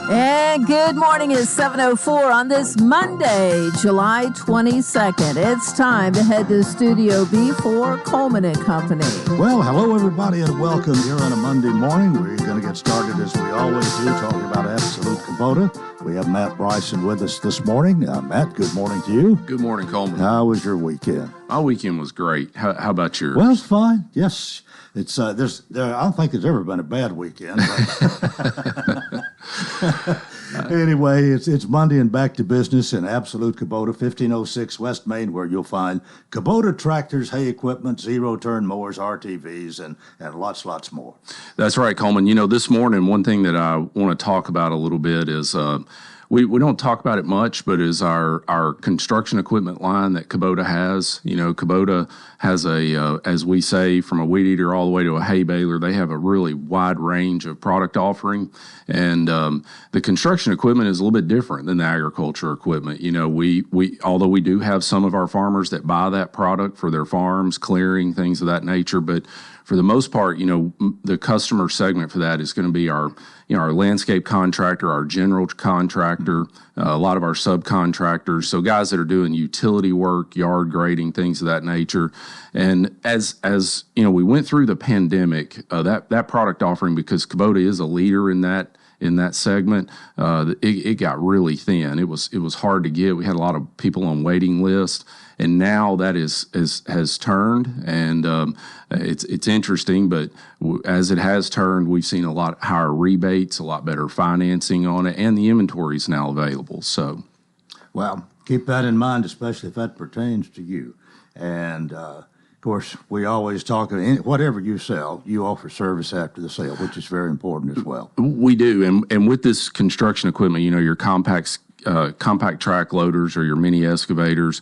And good morning. It's 7:04 on this Monday, July 22nd. It's time to head to Studio B for Coleman and Company. Well, hello, everybody, and welcome here on a Monday morning. We're going to get started, as we always do, talking about Absolute Kubota. We have Matt Bryson with us this morning. Matt, good morning to you. Good morning, Coleman. How was your weekend? My weekend was great. How about yours? Well, it's fine. Yes. It's I don't think there's ever been a bad weekend. Anyway, it's Monday and back to business in Absolute Kubota, 1506 West Main, where you'll find Kubota tractors, hay equipment, zero-turn mowers, RTVs, and lots more. That's right, Coleman. You know, this morning, one thing that I want to talk about a little bit is we don't talk about it much, but is our construction equipment line that Kubota has. You know, Kubota has as we say, from a weed eater all the way to a hay baler, they have a really wide range of product offering. And the construction equipment is a little bit different than the agriculture equipment. You know, we although we do have some of our farmers that buy that product for their farms, clearing, things of that nature, but for the most part, you know, the customer segment for that is going to be our landscape contractor, our general contractor, a lot of our subcontractors. So guys that are doing utility work, yard grading, things of that nature. And as you know, we went through the pandemic, that product offering, because Kubota is a leader in that segment, it got really thin. It was hard to get. We had a lot of people on waiting lists. And now that has turned, and it's interesting. But as it has turned, we've seen a lot higher rebates, a lot better financing on it, and the inventory is now available. So, well, keep that in mind, especially if that pertains to you. And of course, we always talk. Whatever you sell, you offer service after the sale, which is very important as well. We do, and with this construction equipment, you know, your compact track loaders or your mini excavators,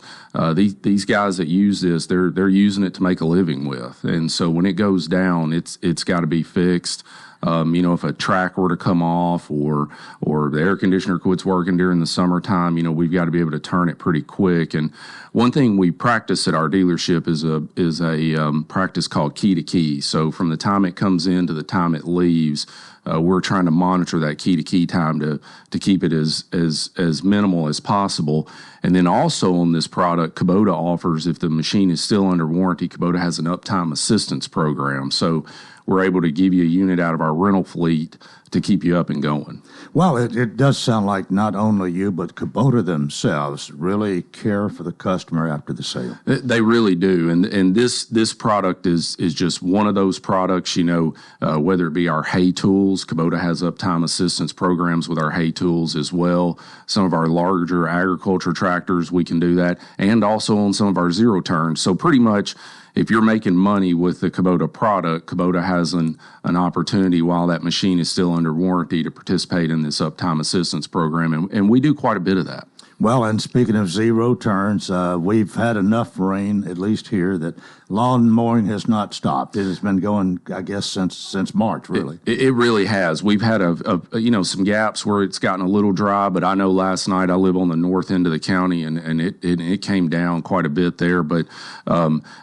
these guys that use this, they're using it to make a living with, and so when it goes down, it's got to be fixed. You know, if a track were to come off or the air conditioner quits working during the summertime, you know, we've got to be able to turn it pretty quick. And one thing we practice at our dealership is a practice called key to key. So from the time it comes in to the time it leaves, we're trying to monitor that key to key time to keep it as minimal as possible. And then also on this product, Kubota offers, if the machine is still under warranty, Kubota has an uptime assistance program. So we're able to give you a unit out of our rental fleet to keep you up and going. Well, it does sound like not only you, but Kubota themselves really care for the customer after the sale. They really do. And this product is just one of those products, you know, whether it be our hay tools. Kubota has uptime assistance programs with our hay tools as well. Some of our larger agriculture tractors, we can do that. And also on some of our zero turns. So pretty much, if you're making money with the Kubota product, Kubota has an opportunity while that machine is still under warranty to participate in this uptime assistance program, and we do quite a bit of that. Well, and speaking of zero turns, we've had enough rain, at least here, that lawn mowing has not stopped. It has been going, I guess, since March, really. It really has. We've had some gaps where it's gotten a little dry, but I know last night I live on the north end of the county, and it came down quite a bit there. But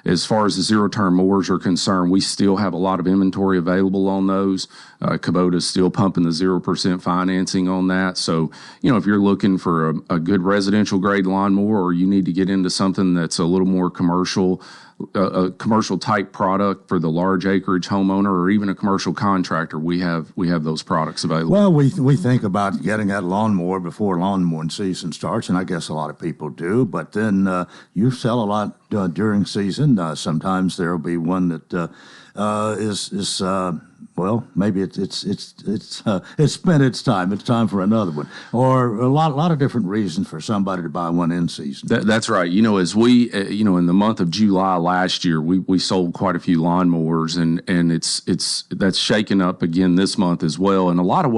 as far as the zero-turn mowers are concerned, we still have a lot of inventory available on those. Kubota's still pumping the 0% financing on that. So, you know, if you're looking for a good residential grade lawnmower, or you need to get into something that's a little more commercial, a commercial type product for the large acreage homeowner, or even a commercial contractor, we have those products available. Well, we think about getting that lawnmower before lawn mowing season starts, and I guess a lot of people do. But then you sell a lot during season. Sometimes there will be one that is well, maybe it's spent its time. It's time for another one, or a lot of different reasons for somebody to buy one in season. That's right. You know, as we in the month of July last year, we sold quite a few lawnmowers, and that's shaken up again this month as well. And a lot of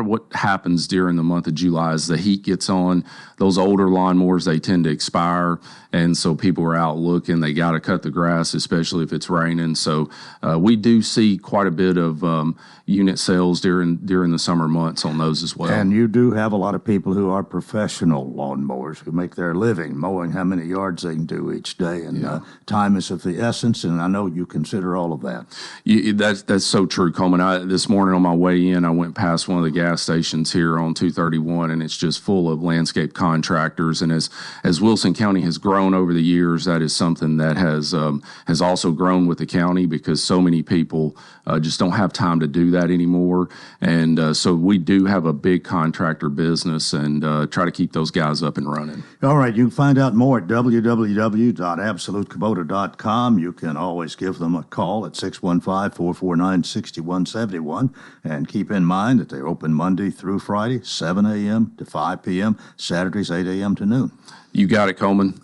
what happens during the month of July is the heat gets on. Those older lawnmowers, they tend to expire, and so people are out looking. They got to cut the grass, especially if it's raining. So we do see quite a bit of unit sales during the summer months on those as well. And you do have a lot of people who are professional lawnmowers who make their living mowing how many yards they can do each day, and time is of the essence, and I know you consider all of that. That's so true, Coleman. This morning on my way in, I went past one of the gas stations here on 231, and it's just full of landscape contractors. And as Wilson County has grown over the years, that is something that has also grown with the county, because so many people just don't have time to do that anymore. And so we do have a big contractor business, and try to keep those guys up and running. All right, you can find out more at www.absolutekubota.com. You can always give them a call at 615-449-6171. And keep in mind that they're open Monday through Friday, 7 a.m. to 5 p.m., Saturdays, 8 a.m. to noon. You got it, Coleman.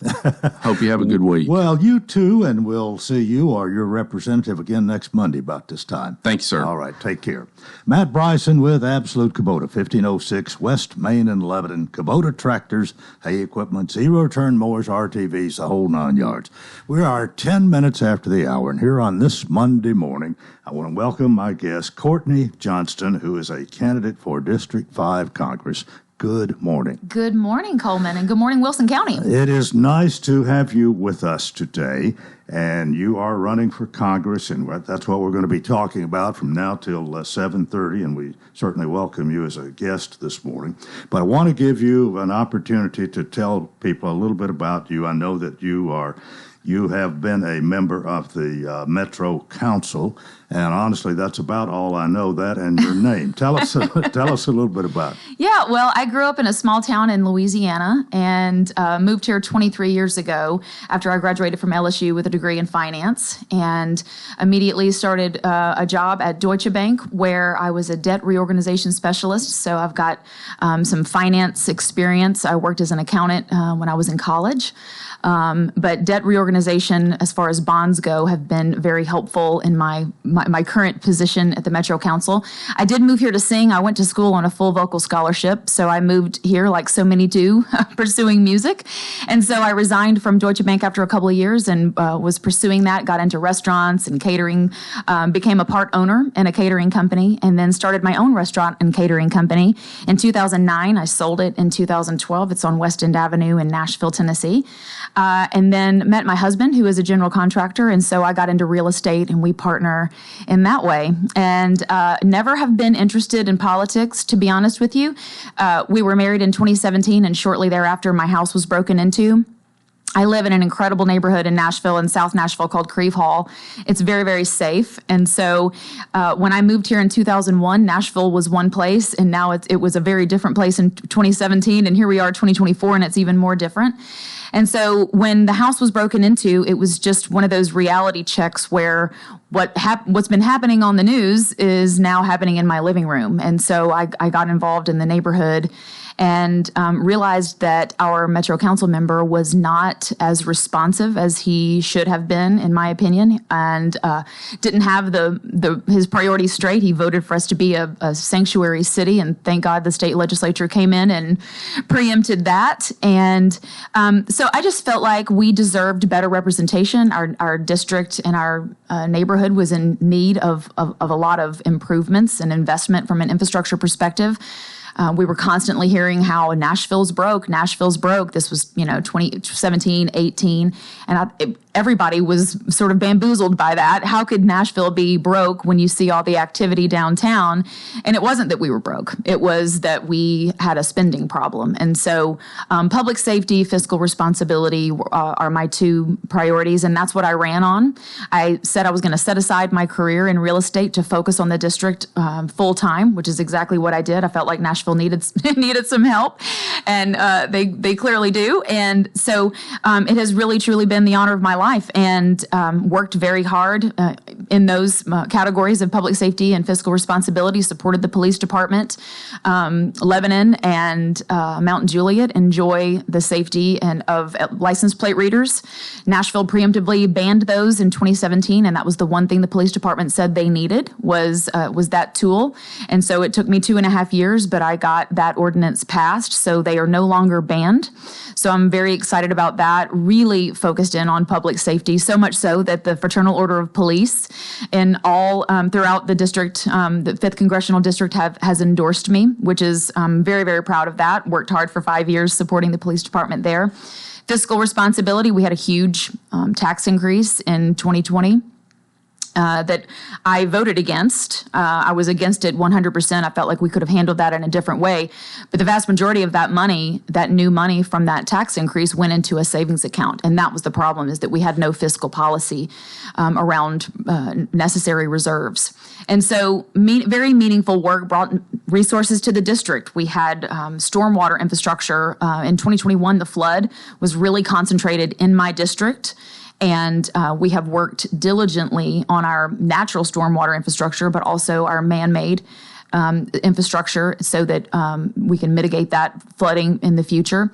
Hope you have a good week. Well, you too, and we'll see you or your representative again next Monday about this time. Thank you, sir. All right, take care. Matt Bryson with Absolute Kubota, 1506 West Main and Lebanon. Kubota tractors, hay equipment, zero-turn mowers, RTVs, the whole 9 yards. We are 10 minutes after the hour, and here on this Monday morning, I want to welcome my guest, Courtney Johnston, who is a candidate for District 5 Congress. Good morning. Good morning, Coleman, and good morning, Wilson County. It is nice to have you with us today, and you are running for Congress, and that's what we're going to be talking about from now till 7:30, and we certainly welcome you as a guest this morning. But I want to give you an opportunity to tell people a little bit about you. I know that you have been a member of the Metro Council, and honestly, that's about all I know, that and your name. Tell us a little bit about it. Yeah, well, I grew up in a small town in Louisiana and moved here 23 years ago after I graduated from LSU with a degree in finance, and immediately started a job at Deutsche Bank where I was a debt reorganization specialist. So I've got some finance experience. I worked as an accountant when I was in college. But debt reorganization, as far as bonds go, have been very helpful in my current position at the Metro Council. I did move here to sing. I went to school on a full vocal scholarship, so I moved here like so many do, pursuing music. And so I resigned from Deutsche Bank after a couple of years and was pursuing that, got into restaurants and catering, became a part owner in a catering company, and then started my own restaurant and catering company. In 2009, I sold it in 2012. It's on West End Avenue in Nashville, Tennessee. And then met my husband, who is a general contractor, and so I got into real estate, and we partner in that way. And never have been interested in politics, to be honest with you. We were married in 2017, and shortly thereafter, my house was broken into. I live in an incredible neighborhood in Nashville, in South Nashville, called Creve Hall. It's very, very safe. And so when I moved here in 2001, Nashville was one place, and now it was a very different place in 2017. And here we are, 2024, and it's even more different. And so when the house was broken into, it was just one of those reality checks where what's been happening on the news is now happening in my living room. And so I got involved in the neighborhood and realized that our Metro Council member was not as responsive as he should have been, in my opinion, and didn't have his priorities straight. He voted for us to be a sanctuary city, and thank God the state legislature came in and preempted that. And so I just felt like we deserved better representation. Our district and our neighborhood was in need of a lot of improvements and investment from an infrastructure perspective. We were constantly hearing how Nashville's broke. This was, 2017, 18. And everybody was sort of bamboozled by that. How could Nashville be broke when you see all the activity downtown? And it wasn't that we were broke. It was that we had a spending problem. And so public safety, fiscal responsibility are my two priorities. And that's what I ran on. I said I was going to set aside my career in real estate to focus on the district full time, which is exactly what I did. I felt like Nashville needed some help, and they clearly do. And so it has really, truly been the honor of my life, and worked very hard in those categories of public safety and fiscal responsibility, supported the police department. Lebanon and Mount Juliet enjoy the safety of license plate readers. Nashville preemptively banned those in 2017, and that was the one thing the police department said they needed was that tool. And so it took me 2.5 years, but I got that ordinance passed, so they are no longer banned. So I'm very excited about that, really focused in on public public safety, so much so that the Fraternal Order of Police and all throughout the district, the 5th Congressional District has endorsed me, which is very, very proud of that. Worked hard for 5 years supporting the police department there. Fiscal responsibility, we had a huge tax increase in 2020. That I voted against. I was against it 100%. I felt like we could have handled that in a different way. But the vast majority of that money, that new money from that tax increase, went into a savings account. And that was the problem, is that we had no fiscal policy around necessary reserves. And so very meaningful work brought resources to the district. We had stormwater infrastructure. In 2021, the flood was really concentrated in my district. And we have worked diligently on our natural stormwater infrastructure, but also our man-made infrastructure so that we can mitigate that flooding in the future.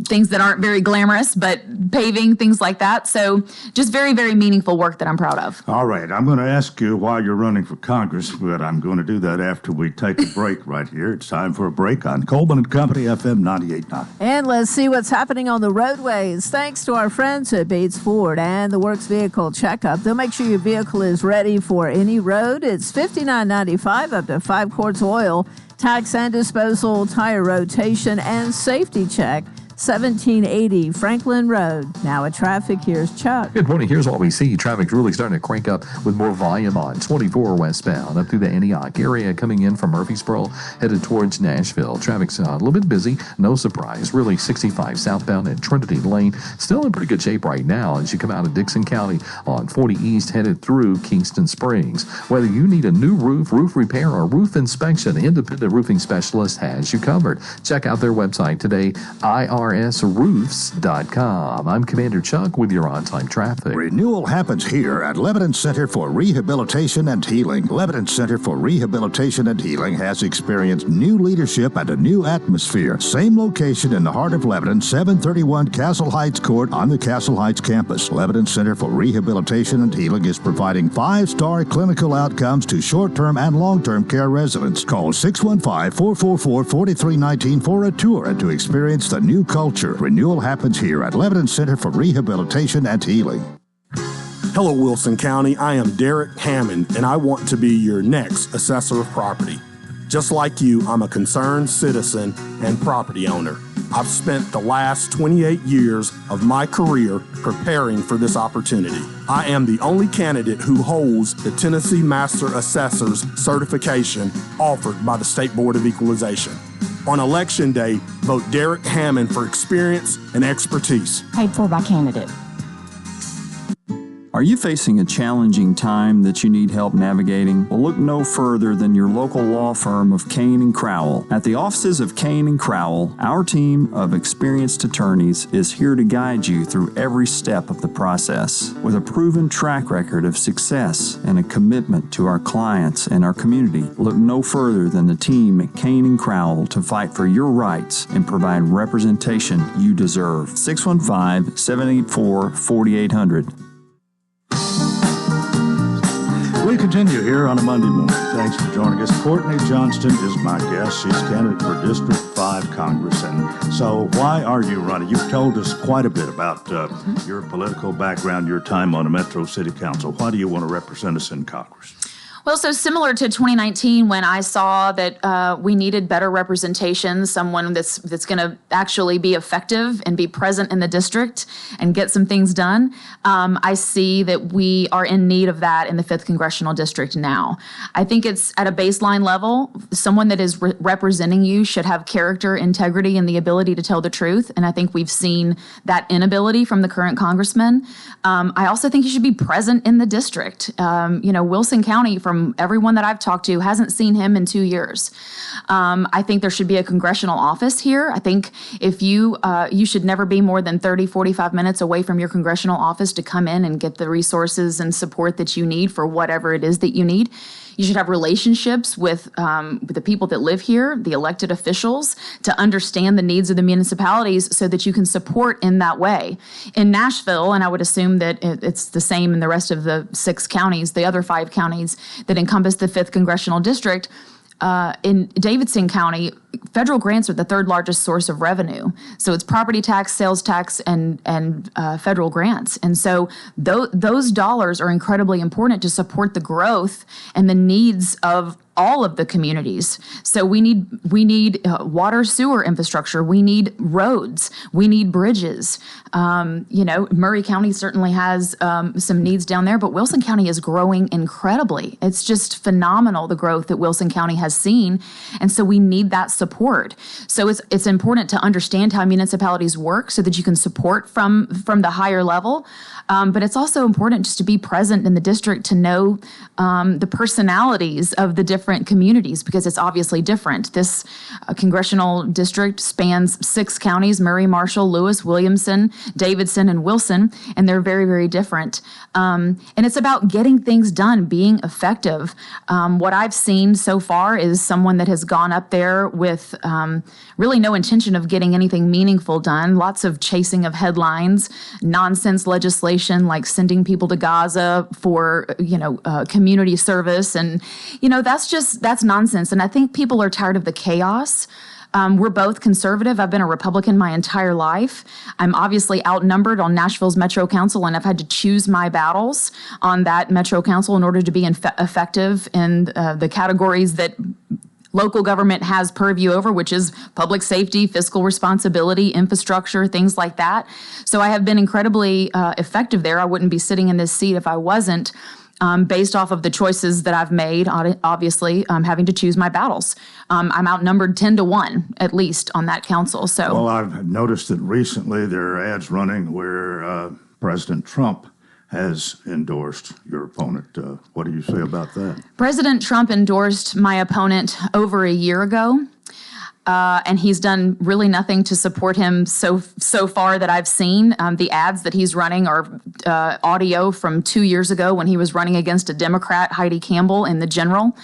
Things that aren't very glamorous, but paving, things like that. So just very, very meaningful work that I'm proud of. All right. I'm going to ask you why you're running for Congress, but I'm going to do that after we take a break right here. It's time for a break on Coleman and Company, FM 98.9. And let's see what's happening on the roadways. Thanks to our friends at Bates Ford and the Works Vehicle Checkup. They'll make sure your vehicle is ready for any road. It's $59.95 up to 5 quarts oil, tax and disposal, tire rotation, and safety check. 1780 Franklin Road. Now at traffic, here's Chuck. Good morning. Here's what we see. Traffic's really starting to crank up with more volume on 24 westbound up through the Antioch area, coming in from Murfreesboro, headed towards Nashville. Traffic's a little bit busy. No surprise. Really 65 southbound at Trinity Lane. Still in pretty good shape right now as you come out of Dixon County on 40 East, headed through Kingston Springs. Whether you need a new roof, roof repair, or roof inspection, Independent Roofing Specialist has you covered. Check out their website today, irsroofs.com. I'm Commander Chuck with your on-time traffic. Renewal happens here at Lebanon Center for Rehabilitation and Healing. Lebanon Center for Rehabilitation and Healing has experienced new leadership and a new atmosphere. Same location in the heart of Lebanon, 731 Castle Heights Court on the Castle Heights campus. Lebanon Center for Rehabilitation and Healing is providing 5-star clinical outcomes to short-term and long-term care residents. Call 615-444-4319 for a tour and to experience the new culture. Renewal happens here at Lebanon Center for Rehabilitation and Healing. Hello, Wilson County. I am Derek Hammond, and I want to be your next assessor of property. Just like you, I'm a concerned citizen and property owner. I've spent the last 28 years of my career preparing for this opportunity. I am the only candidate who holds the Tennessee Master Assessor's certification offered by the State Board of Equalization. On Election Day, vote Derek Hammond for experience and expertise. Paid for by candidate. Are you facing a challenging time that you need help navigating? Well, look no further than your local law firm of Kane & Crowell. At the offices of Kane & Crowell, our team of experienced attorneys is here to guide you through every step of the process. With a proven track record of success and a commitment to our clients and our community, look no further than the team at Kane & Crowell to fight for your rights and provide representation you deserve. 615-784-4800. We continue here on a Monday morning. Thanks for joining us. Courtney Johnston is my guest. She's candidate for District 5 Congress. And so why are you running? You've told us quite a bit about your political background, your time on the Metro City Council. Why do you want to represent us in Congress? Well, so similar to 2019, when I saw that we needed better representation, someone that's going to actually be effective and be present in the district and get some things done, I see that we are in need of that in the 5th Congressional District now. I think it's at a baseline level. Someone that is representing you should have character, integrity, and the ability to tell the truth. And I think we've seen that inability from the current congressman. I also think he should be present in the district. Wilson County, from everyone that I've talked to, hasn't seen him in 2 years. I think there should be a congressional office here. I think if you should never be more than 30, 45 minutes away from your congressional office to come in and get the resources and support that you need for whatever it is that you need. You should have relationships with the people that live here, the elected officials, to understand the needs of the municipalities so that you can support in that way. In Nashville, and I would assume that it's the same in the rest of the 6 counties, the other 5 counties that encompass the 5th Congressional District, in Davidson County, federal grants are the third largest source of revenue. So it's property tax, sales tax, and federal grants. And so those dollars are incredibly important to support the growth and the needs of all of the communities. So we need water, sewer infrastructure. We need roads. We need bridges. Murray County certainly has some needs down there, but Wilson County is growing incredibly. It's just phenomenal, the growth that Wilson County has seen. And so we need that support. So it's important to understand how municipalities work so that you can support from the higher level. But it's also important just to be present in the district to know the personalities of the different communities, because it's obviously different. This congressional district spans 6 counties: Murray, Marshall, Lewis, Williamson, Davidson, and Wilson, and they're very, very different. And it's about getting things done, being effective. What I've seen so far is someone that has gone up there with really no intention of getting anything meaningful done, lots of chasing of headlines, nonsense legislation like sending people to Gaza for, community service. And, that's nonsense. And I think people are tired of the chaos. We're both conservative. I've been a Republican my entire life. I'm obviously outnumbered on Nashville's Metro Council, and I've had to choose my battles on that Metro Council in order to be effective in the categories that local government has purview over, which is public safety, fiscal responsibility, infrastructure, things like that. So I have been incredibly effective there. I wouldn't be sitting in this seat if I wasn't. Based off of the choices that I've made, obviously, having to choose my battles. I'm outnumbered 10-1, at least, on that council. So, well, I've noticed that recently there are ads running where President Trump has endorsed your opponent. What do you say about that? President Trump endorsed my opponent over a year ago. And he's done really nothing to support him so far that I've seen. The ads that he's running are audio from 2 years ago when he was running against a Democrat, Heidi Campbell, in the general.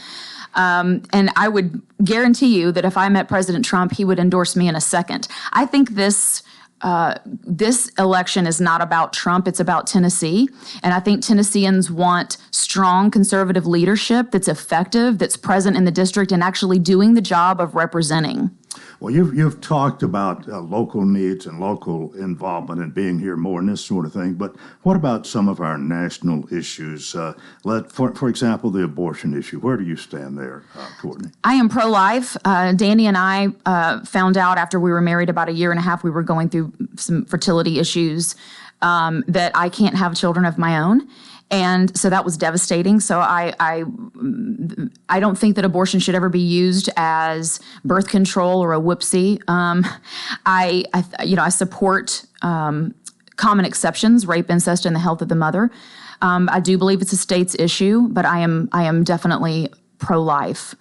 And I would guarantee you that if I met President Trump, he would endorse me in a second. I think this election is not about Trump, it's about Tennessee. And I think Tennesseans want strong conservative leadership that's effective, that's present in the district and actually doing the job of representing. Well, you've talked about local needs and local involvement and being here more and this sort of thing, but what about some of our national issues? For example, the abortion issue. Where do you stand there, Courtney? I am pro-life. Danny and I found out after we were married about a year and a half, we were going through some fertility issues, that I can't have children of my own. And so that was devastating. So I don't think that abortion should ever be used as birth control or a whoopsie. I support common exceptions, rape, incest, and the health of the mother. I do believe it's a state's issue, but I am definitely pro-life.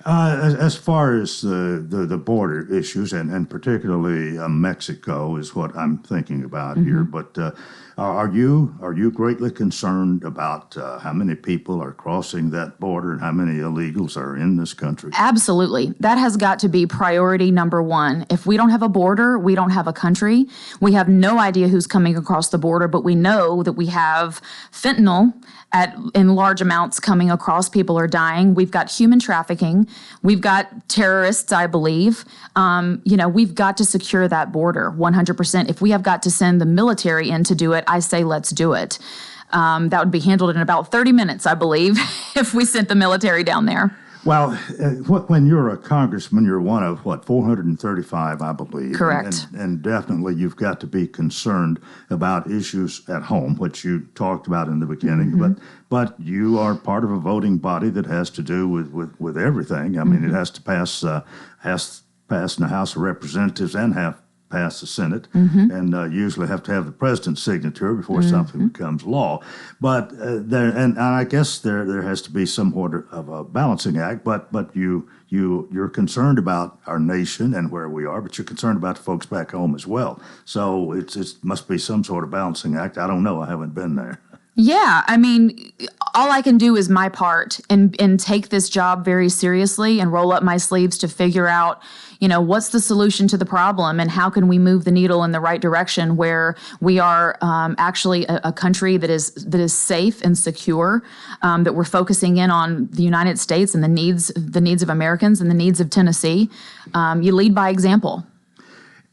As far as the border issues, and particularly Mexico is what I'm thinking about here, but are you greatly concerned about how many people are crossing that border and how many illegals are in this country? Absolutely. That has got to be priority number one. If we don't have a border, we don't have a country. We have no idea who's coming across the border, but we know that we have fentanyl in large amounts coming across. People are dying. We've got human trafficking. We've got terrorists, I believe. We've got to secure that border 100%. If we have got to send the military in to do it, I say let's do it. That would be handled in about 30 minutes, I believe, if we sent the military down there. Well, when you're a congressman, you're one of, 435, I believe. Correct. And definitely you've got to be concerned about issues at home, which you talked about in the beginning. But you are part of a voting body that has to do with everything. I mean, it has to pass in the House of Representatives and pass the Senate, and usually have to have the president's signature before something becomes law. But I guess there has to be somewhat of a balancing act. But you're concerned about our nation and where we are, but you're concerned about the folks back home as well. So it must be some sort of balancing act. I don't know. I haven't been there. Yeah, I mean, all I can do is my part and take this job very seriously and roll up my sleeves to figure out, what's the solution to the problem and how can we move the needle in the right direction where we are actually a country that is safe and secure, that we're focusing in on the United States and the needs of Americans and the needs of Tennessee. You lead by example.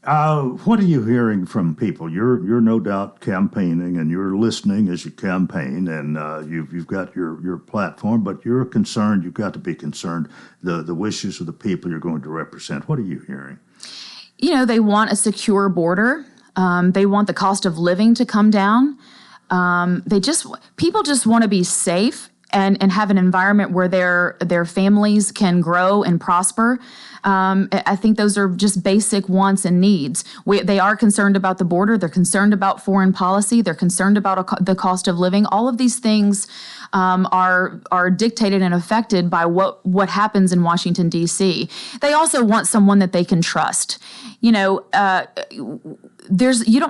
What are you hearing from people? You're no doubt campaigning, and you're listening as you campaign, and you've got your platform, but you're concerned. You've got to be concerned the wishes of the people you're going to represent. What are you hearing? They want a secure border. They want the cost of living to come down. People just want to be safe and have an environment where their families can grow and prosper. I think those are just basic wants and needs. They are concerned about the border. They're concerned about foreign policy. They're concerned about the cost of living. All of these things are dictated and affected by what happens in Washington, D.C. They also want someone that they can trust. You don't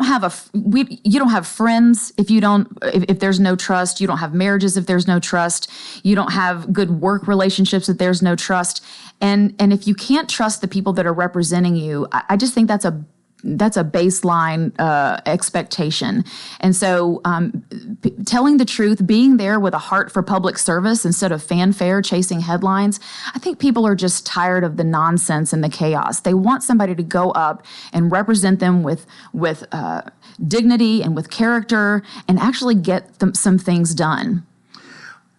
have friends if there's no trust. You don't have marriages if there's no trust. You don't have good work relationships if there's no trust. And if you can't trust the people that are representing you, I just think that's a baseline expectation. And so telling the truth, being there with a heart for public service instead of fanfare, chasing headlines, I think people are just tired of the nonsense and the chaos. They want somebody to go up and represent them with dignity and with character and actually get some things done.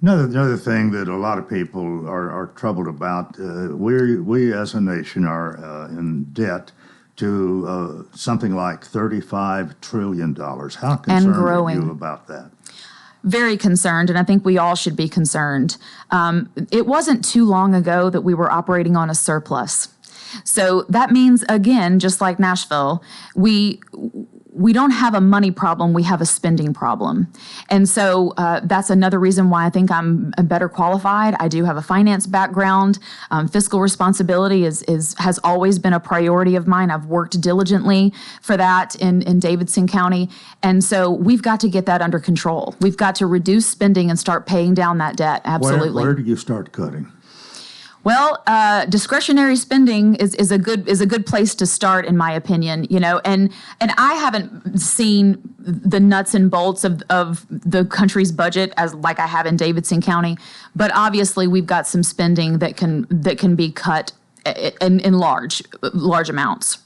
Another thing that a lot of people are troubled about, we as a nation are in debt to something like $35 trillion. How concerned are you about that? Very concerned, and I think we all should be concerned. It wasn't too long ago that we were operating on a surplus. So that means, again, just like Nashville, we don't have a money problem, we have a spending problem. And so that's another reason why I think I'm better qualified. I do have a finance background. Fiscal responsibility has always been a priority of mine. I've worked diligently for that in Davidson County. And so we've got to get that under control. We've got to reduce spending and start paying down that debt. Absolutely. Where do you start cutting? Well, discretionary spending is a good place to start, in my opinion. And I haven't seen the nuts and bolts of the country's budget as like I have in Davidson County, but obviously we've got some spending that can be cut in large amounts.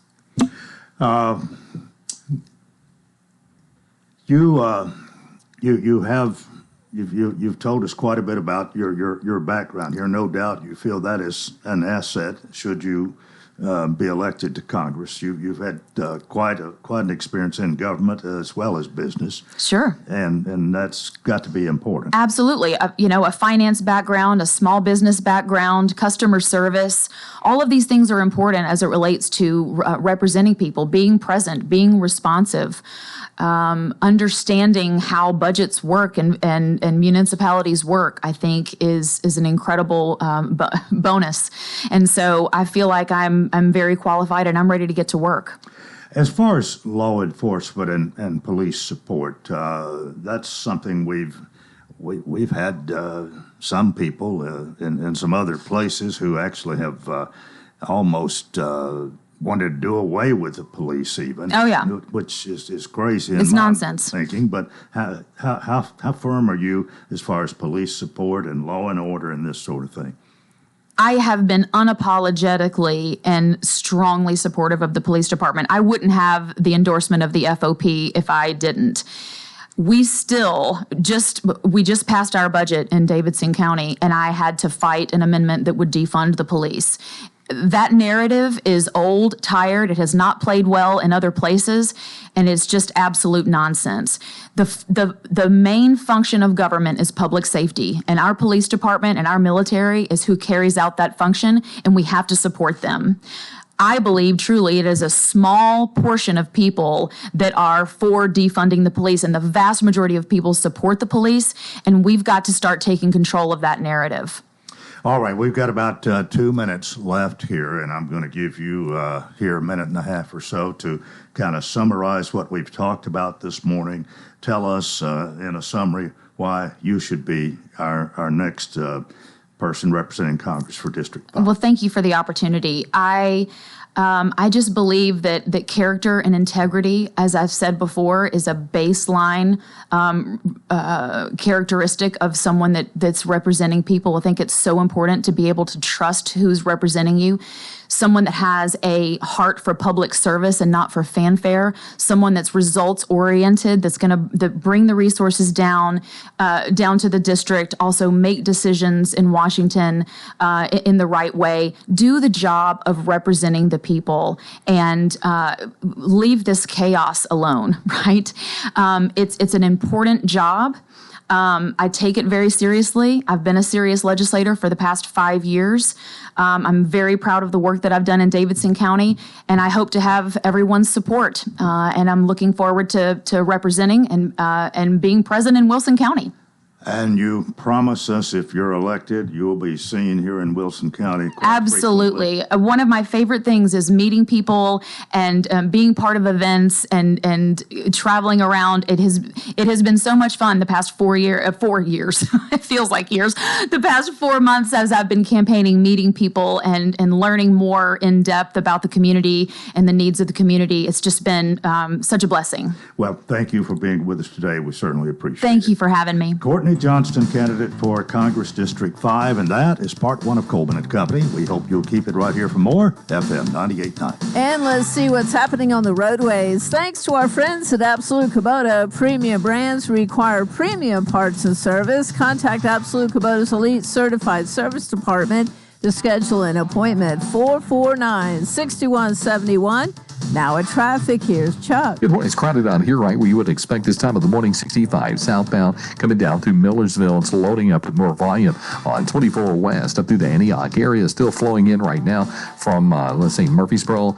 You've told us quite a bit about your background here. No doubt you feel that is an asset should you be elected to Congress. You've had quite an experience in government as well as business. Sure. And that's got to be important. Absolutely. A finance background, a small business background, customer service. All of these things are important as it relates to representing people, being present, being responsive. Understanding how budgets work and municipalities work, I think, is an incredible bonus. And so I feel like I'm very qualified and I'm ready to get to work. As far as law enforcement and police support, that's something we've had some people in some other places who actually have almost wanted to do away with the police even. Oh, yeah. Which is crazy. It's nonsense. Thinking, but how firm are you as far as police support and law and order and this sort of thing? I have been unapologetically and strongly supportive of the police department. I wouldn't have the endorsement of the FOP if I didn't. We just passed our budget in Davidson County, and I had to fight an amendment that would defund the police. That narrative is old, tired. It has not played well in other places, and it's just absolute nonsense. The main function of government is public safety, and our police department and our military is who carries out that function, and we have to support them. I believe truly it is a small portion of people that are for defunding the police, and the vast majority of people support the police, and we've got to start taking control of that narrative. All right, we've got about 2 minutes left here, and I'm going to give you here a minute and a half or so to kind of summarize what we've talked about this morning. Tell us in a summary why you should be our next person representing Congress for District 5. Well, thank you for the opportunity. I just believe that character and integrity, as I've said before, is a baseline characteristic of someone that's representing people. I think it's so important to be able to trust who's representing you. Someone that has a heart for public service and not for fanfare. Someone that's results oriented, that's going to bring the resources down to the district. Also make decisions in Washington in the right way. Do the job of representing the people and leave this chaos alone. Right? It's an important job. I take it very seriously. I've been a serious legislator for the past 5 years. I'm very proud of the work that I've done in Davidson County, and I hope to have everyone's support. And I'm looking forward to representing and being present in Wilson County. And you promise us if you're elected, you'll be seen here in Wilson County quite Absolutely. frequently. One of my favorite things is meeting people and being part of events and traveling around. It has been so much fun the past 4 years. It feels like years. The past 4 months as I've been campaigning, meeting people and learning more in depth about the community and the needs of the community. It's just been such a blessing. Well, thank you for being with us today. We certainly appreciate it. Thank you for having me. Courtney Johnston, candidate for Congress District 5, and that is part one of Coleman and Company. We hope you'll keep it right here for more FM 98.9. And let's see what's happening on the roadways. Thanks to our friends at Absolute Kubota, premium brands require premium parts and service. Contact Absolute Kubota's Elite Certified Service Department to schedule an appointment. 449-6171. Now at traffic, here's Chuck. Good morning. It's crowded out here, right where you would expect this time of the morning. 65 southbound coming down through Millersville. It's loading up with more volume on 24 west up through the Antioch area. Still flowing in right now from, Murfreesboro,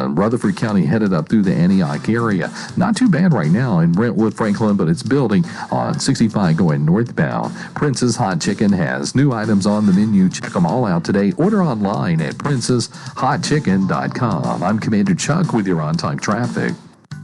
Rutherford County, headed up through the Antioch area. Not too bad right now in Brentwood, Franklin, but it's building on 65 going northbound. Prince's Hot Chicken has new items on the menu. Check them all out today. Order online at princeshotchicken.com. I'm Commander Chuck with your on-time traffic.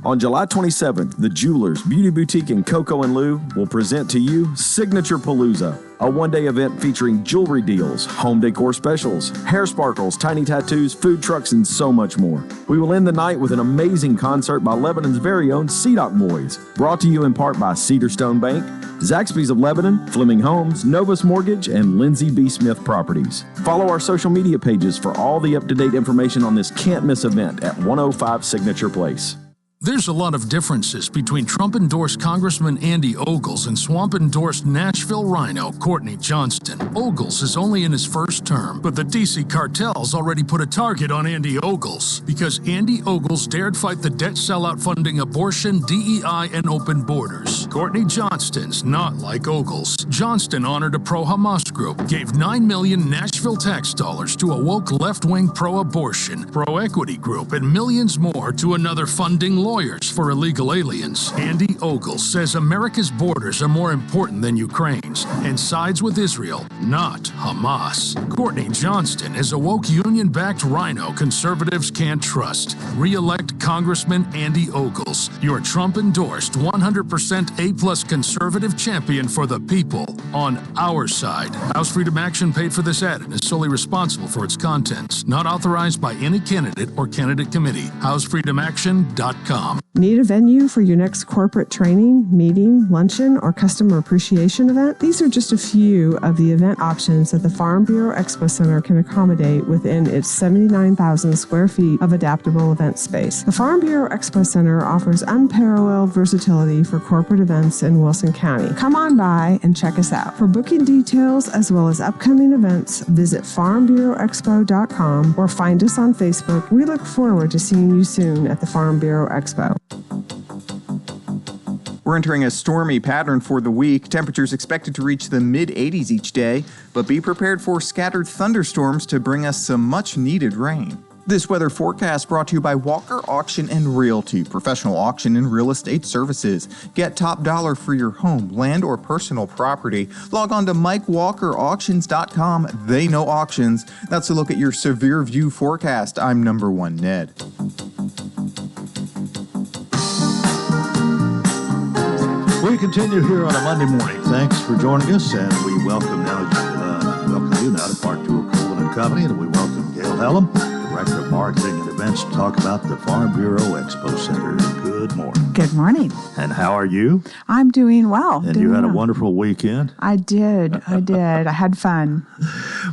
On July 27th, the Jewelers Beauty Boutique in Cocoa and Lou will present to you Signature Palooza, a one-day event featuring jewelry deals, home decor specials, hair sparkles, tiny tattoos, food trucks, and so much more. We will end the night with an amazing concert by Lebanon's very own Sea-Dock Boys, brought to you in part by Cedar Stone Bank, Zaxby's of Lebanon, Fleming Homes, Novus Mortgage, and Lindsay B. Smith Properties. Follow our social media pages for all the up-to-date information on this can't-miss event at 105 Signature Place. There's a lot of differences between Trump-endorsed Congressman Andy Ogles and Swamp-endorsed Nashville Rhino Courtney Johnston. Ogles is only in his first term, but the D.C. cartel's already put a target on Andy Ogles because Andy Ogles dared fight the debt sellout funding abortion, DEI, and open borders. Courtney Johnston's not like Ogles. Johnston honored a pro-Hamas group, gave $9 million Nashville tax dollars to a woke left-wing pro-abortion, pro-equity group, and millions more to another funding lawyers for illegal aliens. Andy Ogles says America's borders are more important than Ukraine's and sides with Israel, not Hamas. Courtney Johnston is a woke union-backed rhino conservatives can't trust. Re-elect Congressman Andy Ogles, your Trump-endorsed 100% A-plus conservative champion for the people on our side. House Freedom Action paid for this ad and is solely responsible for its contents. Not authorized by any candidate or candidate committee. HouseFreedomAction.com. Need a venue for your next corporate training, meeting, luncheon, or customer appreciation event? These are just a few of the event options that the Farm Bureau Expo Center can accommodate within its 79,000 square feet of adaptable event space. The Farm Bureau Expo Center offers unparalleled versatility for corporate events in Wilson County. Come on by and check us out. For booking details as well as upcoming events, visit farmbureauexpo.com or find us on Facebook. We look forward to seeing you soon at the Farm Bureau Expo. We're entering a stormy pattern for the week. Temperatures expected to reach the mid-80s each day, but be prepared for scattered thunderstorms to bring us some much-needed rain. This weather forecast brought to you by Walker Auction and Realty, professional auction and real estate services. Get top dollar for your home, land, or personal property. Log on to MikeWalkerAuctions.com. They know auctions. That's a look at your severe view forecast. I'm number one Ned. We continue here on a Monday morning. Thanks for joining us, and we welcome you now to Part 2 of Coleman and Company, and we welcome Gail Hellum, Director of Marketing and Events, to talk about the Farm Bureau Expo Center. Good morning. Good morning. And how are you? I'm doing well. And you had a wonderful weekend? I did. I had fun.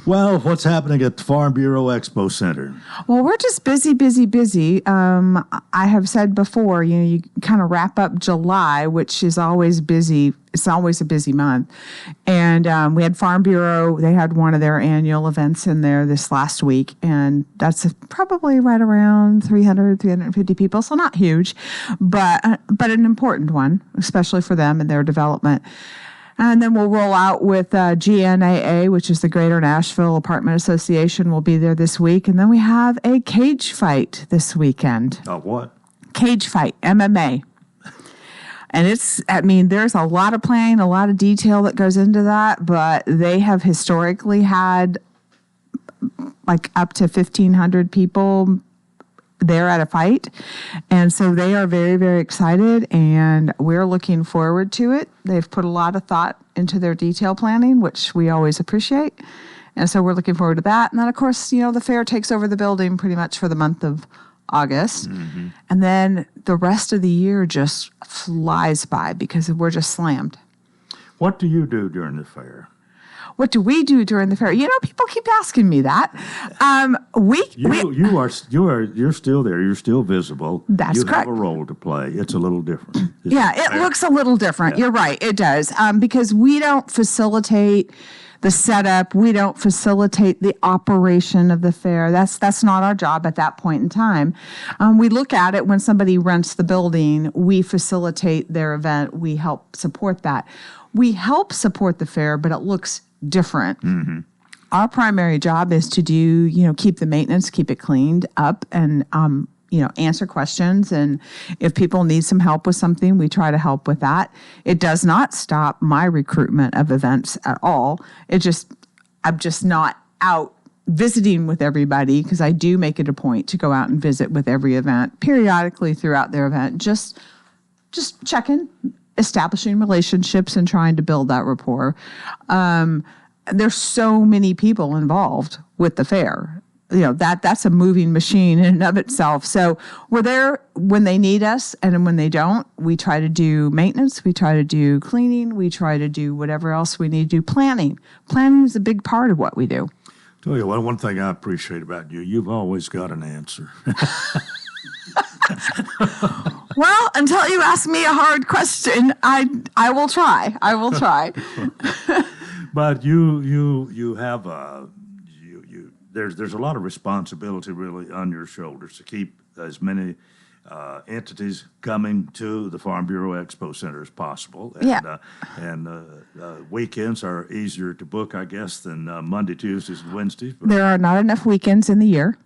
Well, what's happening at the Farm Bureau Expo Center? Well, we're just busy. I have said before, you kind of wrap up July, which is always busy. It's always a busy month. And we had Farm Bureau. They had one of their annual events in there this last week. And that's probably right around 350 people. So not huge, but an important one, especially for them and their development. And then we'll roll out with GNAA, which is the Greater Nashville Apartment Association, will be there this week. And then we have a cage fight this weekend. What? Cage fight, MMA. And there's a lot of planning, a lot of detail that goes into that, but they have historically had like up to 1,500 people there at a fight. And so they are very, very excited, and we're looking forward to it. They've put a lot of thought into their detail planning, which we always appreciate. And so we're looking forward to that. And then, of course, the fair takes over the building pretty much for the month of August. Mm-hmm. And then the rest of the year just flies by because we're just slammed. What do you do during the fair? What do we do during the fair? People keep asking me that. You're still there. You're still visible. That's correct. You have a role to play. It's a little different. It looks a little different. Yeah. You're right. It does. Because we don't facilitate the setup. We don't facilitate the operation of the fair. That's not our job at that point in time. We look at it when somebody rents the building. We facilitate their event. We help support that. We help support the fair, but it looks different. Mm-hmm. Our primary job is to do, keep the maintenance, keep it cleaned up, and answer questions. And if people need some help with something, we try to help with that. It does not stop my recruitment of events at all. I'm just not out visiting with everybody, because I do make it a point to go out and visit with every event periodically throughout their event, just checking, establishing relationships and trying to build that rapport. There's so many people involved with the fair. That's a moving machine in and of itself. So we're there when they need us, and when they don't, we try to do maintenance, we try to do cleaning, we try to do whatever else we need to do. Planning is a big part of what we do. Tell you what, one thing I appreciate about you, you've always got an answer. Well, until you ask me a hard question, I will try. But you have there's a lot of responsibility really on your shoulders to keep as many entities coming to the Farm Bureau Expo Center as possible. And weekends are easier to book, I guess, than Monday, Tuesdays, and Wednesdays. But there are not enough weekends in the year.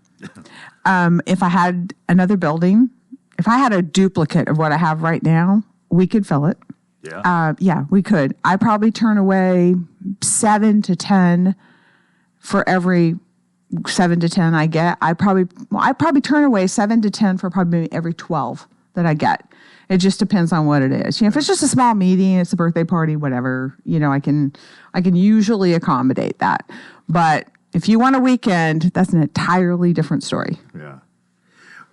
If I had another building, if I had a duplicate of what I have right now, we could fill it. Yeah. We could. I probably turn away 7 to 10 for every 7 to 10 I get. I probably turn away 7 to 10 for probably every 12 that I get. It just depends on what it is. If it's just a small meeting, it's a birthday party, whatever, I can usually accommodate that. But if you want a weekend, that's an entirely different story. Yeah.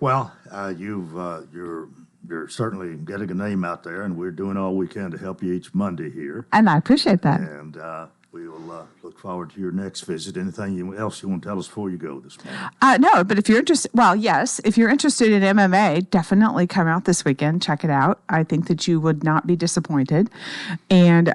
Well, you're certainly getting a name out there, and we're doing all we can to help you each Monday here. And I appreciate that. And we will look forward to your next visit. Anything else you want to tell us before you go this morning? No, but if you're interested, yes, if you're interested in MMA, definitely come out this weekend. Check it out. I think that you would not be disappointed. And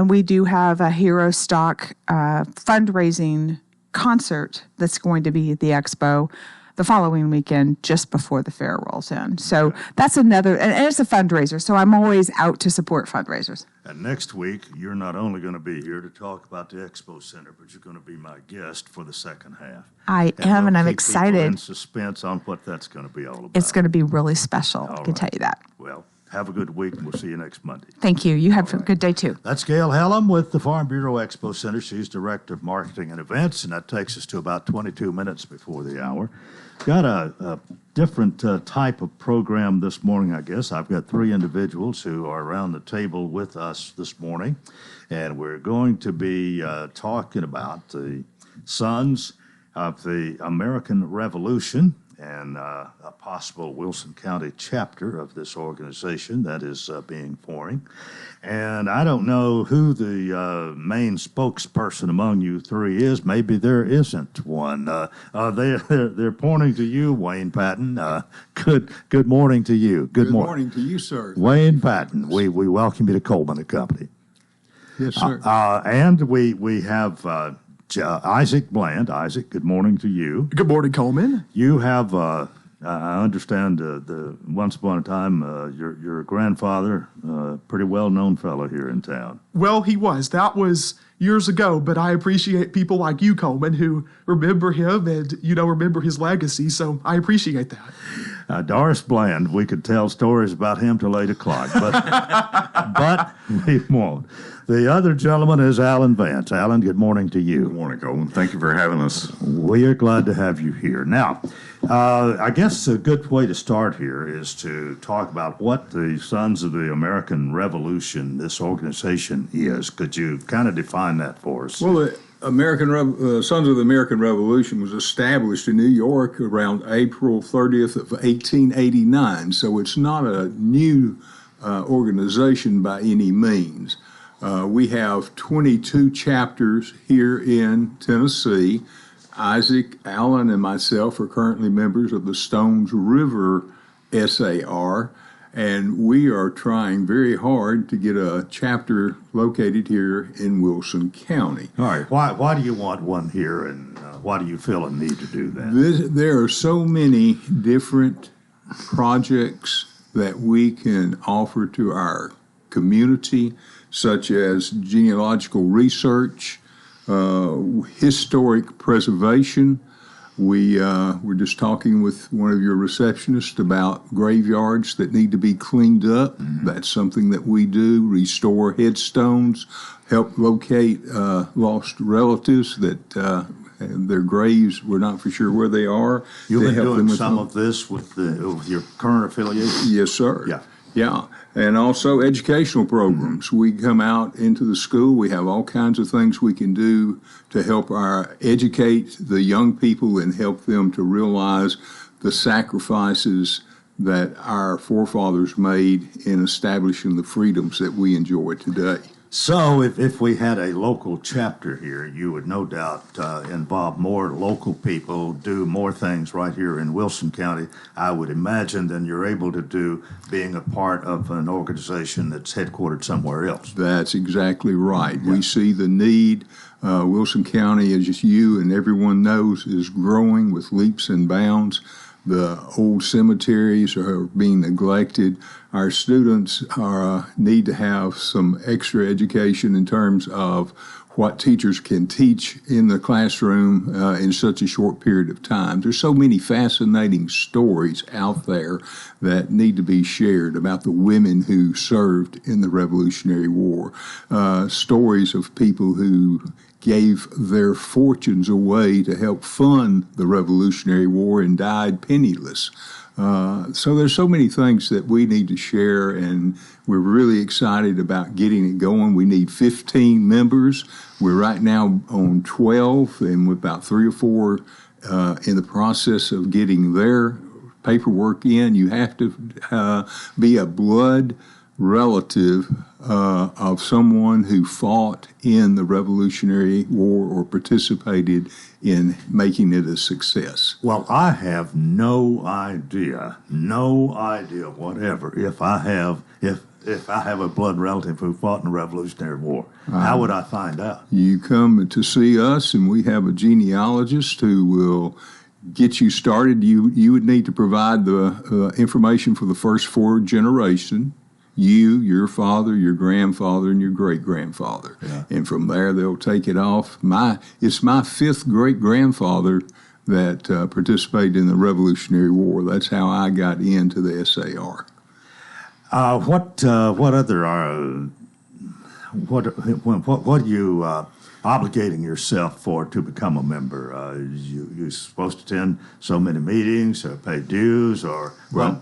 we do have a Hero Stock fundraising concert that's going to be at the expo. the following weekend just before the fair rolls in. So that's another, and it's a fundraiser. So I'm always out to support fundraisers. And next week, you're not only going to be here to talk about the Expo Center, but you're going to be my guest for the second half. I am, and I'm keep people in excited. suspense on what that's going to be all about. It's going to be really special. I can tell you that. Well, have a good week, and we'll see you next Monday. Thank you. You have a good day, too. That's Gail Hallam with the Farm Bureau Expo Center. She's Director of Marketing and Events, and that takes us to about 22 minutes before the hour. Got a different type of program this morning, I guess. I've got three individuals who are around the table with us this morning, and we're going to be talking about the Sons of the American Revolution and a possible Wilson County chapter of this organization that is being formed. And I don't know who the main spokesperson among you three is. Maybe there isn't one. They're pointing to you, Wayne Patton. Good morning to you. Good morning to you, sir. Wayne Patton. We welcome you to Coleman and Company. Yes, sir. And we have Isaac Bland. Isaac, good morning to you. Good morning, Coleman. You have, I understand, the once upon a time, your grandfather, pretty well-known fellow here in town. Well, he was. That was years ago, but I appreciate people like you, Coleman, who remember him and, remember his legacy, so I appreciate that. Doris Bland, we could tell stories about him till 8 o'clock, but we won't. The other gentleman is Alan Vance. Alan, good morning to you. Good morning, Coleman. Thank you for having us. We are glad to have you here. Now, I guess a good way to start here is to talk about what the Sons of the American Revolution, this organization, is. Could you kind of define that for us? Well, the Sons of the American Revolution was established in New York around April 30th of 1889, so it's not a new organization by any means. We have 22 chapters here in Tennessee. Isaac, Alan, and myself are currently members of the Stones River SAR, and we are trying very hard to get a chapter located here in Wilson County. All right. Why do you want one here, and why do you feel a need to do that? There are so many different projects that we can offer to our community, such as genealogical research, historic preservation. We were just talking with one of your receptionists about graveyards that need to be cleaned up. Mm-hmm. That's something that we do. Restore headstones, help locate lost relatives that their graves, we're not for sure where they are. You've been doing some of this with your current affiliation? Yes, sir. Yeah. Yeah, and also educational programs. We come out into the school. We have all kinds of things we can do to help educate the young people and help them to realize the sacrifices that our forefathers made in establishing the freedoms that we enjoy today. So if we had a local chapter here, you would no doubt involve more local people, do more things right here in Wilson County, I would imagine, than you're able to do being a part of an organization that's headquartered somewhere else. That's exactly right. Yeah. We see the need. Wilson County, as you and everyone knows, is growing with leaps and bounds. The old cemeteries are being neglected. Our students need to have some extra education in terms of what teachers can teach in the classroom in such a short period of time. There's so many fascinating stories out there that need to be shared about the women who served in the Revolutionary War, stories of people who gave their fortunes away to help fund the Revolutionary War and died penniless. So there's so many things that we need to share, and we're really excited about getting it going. We need 15 members. We're right now on 12, and with about 3 or 4 in the process of getting their paperwork in. You have to be a blood relative of someone who fought in the Revolutionary War or participated in making it a success. Well, I have no idea whatever if I have a blood relative who fought in the Revolutionary War. How would I find out? You come to see us, and we have a genealogist who will get you started, you would need to provide the information for the first 4 generation. You, your father, your grandfather, and your great-grandfather. Yeah. And from there, they'll take it off. It's my 5th great-grandfather that participated in the Revolutionary War. That's how I got into the SAR. What other what are you obligating yourself for to become a member? You're supposed to attend so many meetings or pay dues or... Well,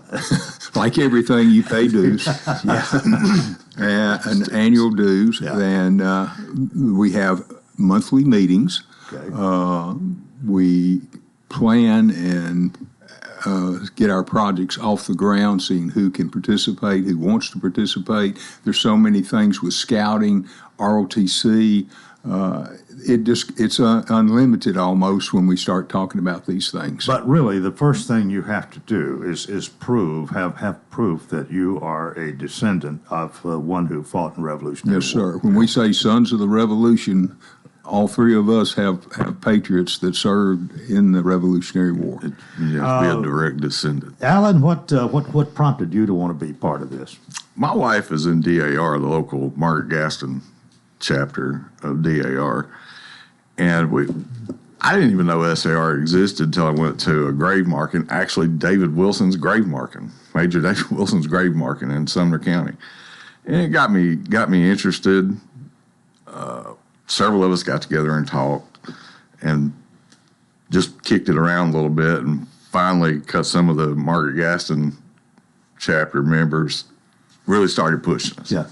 like everything, you pay dues. And annual dues. Yeah. And we have monthly meetings. Okay. We plan and get our projects off the ground, seeing who can participate, who wants to participate. There's so many things with scouting, ROTC. It's unlimited almost when we start talking about these things. But really, the first thing you have to do is have proof that you are a descendant of one who fought in the Revolutionary War. Yes, sir. When we say Sons of the Revolution, all 3 of us have patriots that served in the Revolutionary War. You have to be a direct descendant. Alan, what prompted you to want to be part of this? My wife is in DAR, the local Margaret Gaston chapter of DAR, and I didn't even know SAR existed until I went to a grave marking, actually David Wilson's grave marking, Major David Wilson's grave marking in Sumner County. And it got me interested. Several of us got together and talked and just kicked it around a little bit, and finally cut some of the Margaret Gaston chapter members really started pushing us. Yeah.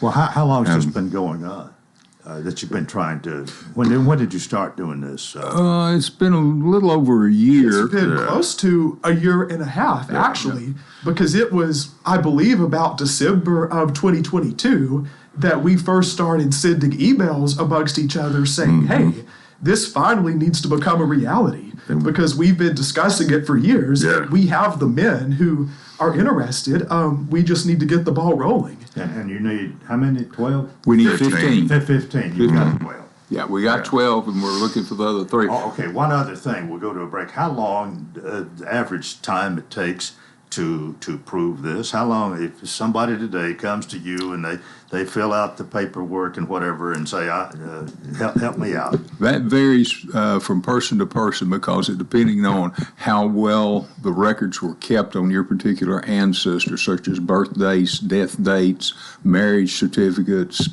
Well, how long has this been going on? That you've been trying to... When did you start doing this? It's been a little over a year. It's been close to a year and a half, actually, because it was, I believe, about December of 2022 that we first started sending emails amongst each other saying, hey, this finally needs to become a reality, because we've been discussing it for years. Yeah. We have the men who are interested. We just need to get the ball rolling. And you need, how many, 12? We need 15. 15. You've got 12. Yeah, we got 12, and we're looking for the other 3. Oh, okay, one other thing. We'll go to a break. How long, the average time it takes to prove this? How long, if somebody today comes to you and they fill out the paperwork and whatever and say, help me out? That varies from person to person, because it depending on how well the records were kept on your particular ancestor, such as birth dates, death dates, marriage certificates,